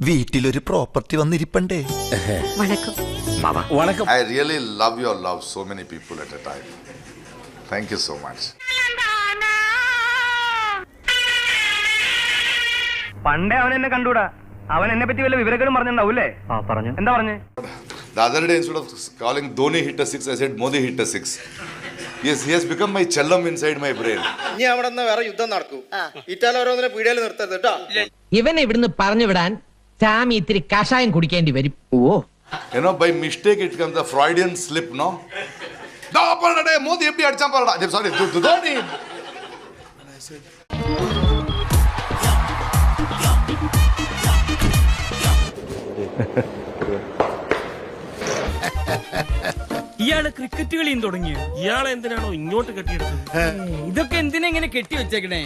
വീട്ടിലൊരു പ്രോപ്പർട്ടി വന്നിരിപ്പണ്ടേ. വണക്കം. I really love your love so many people at a time. Thank you so much. പണ്ടേ അവൻ എന്നെ കണ്ടൂടാ. അവൻ എന്നെ പറ്റി വല്ല വിവരങ്ങളും പറഞ്ഞിട്ടുണ്ടാവൂല്ലേ? പറഞ്ഞു. എന്താ പറഞ്ഞു? The other day, instead of calling Dhoni hit a six, I said Modi hit a six. Yes, he has become my chellam inside my brain. ഇനി അവിടെ നിന്ന് വേറെ യുദ്ധം നടക്കൂ. ഇറ്റാലി ഓരോന്നിനെ പീഡിയയിൽ നിർത്തരുത് കേട്ടോ. ഇവനെ ഇവിടുന്ന് പറഞ്ഞു വിടാൻ സാമി ഇത്തിരി കഷായം കുടിക്കേണ്ടി വരും. ഓ, You know, by mistake it comes a Freudian slip, no? No, parada, Modi eppadi adichan parada. Sorry, Dhoni. ഇയാള് ക്രിക്കറ്റ് കളിയും തുടങ്ങിയ ഇയാളെ എന്തിനാണോ ഇങ്ങോട്ട് കെട്ടിയെടുത്തത്? ഇതൊക്കെ എന്തിനാ ഇങ്ങനെ കെട്ടി വെച്ചേക്കണേ?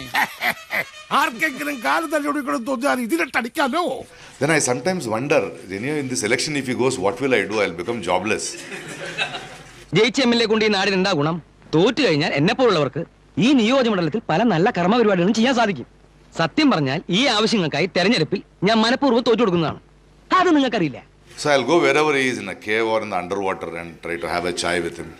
ആർക്കെങ്കിലും കാല് തല്ലിയൊടിക്കണം തോന്നിയാൽ ഇതിലിട്ടടിക്കാമോ? Then I sometimes wonder, you know, in this election if he goes, what will I do? I'll become jobless. ജയിച്ച MLA കൊണ്ട് ഈ നാടിന് എന്താ ഗുണം? തോറ്റു കഴിഞ്ഞാൽ എന്നെ പോലുള്ളവർക്ക് ഈ നിയോജകമണ്ഡലത്തിൽ പല നല്ല കർമ്മപരിപാടികളും ചെയ്യാൻ സാധിക്കും. സത്യം പറഞ്ഞാൽ ഈ ആവശ്യങ്ങൾക്കായി തെരഞ്ഞെടുപ്പിൽ ഞാൻ മനഃപൂർവ്വം തോറ്റു കൊടുക്കുന്നതാണ്. അത് നിങ്ങൾക്കറിയില്ല. So I'll go wherever he is, in a cave or in the underwater, and try to have a chai with him.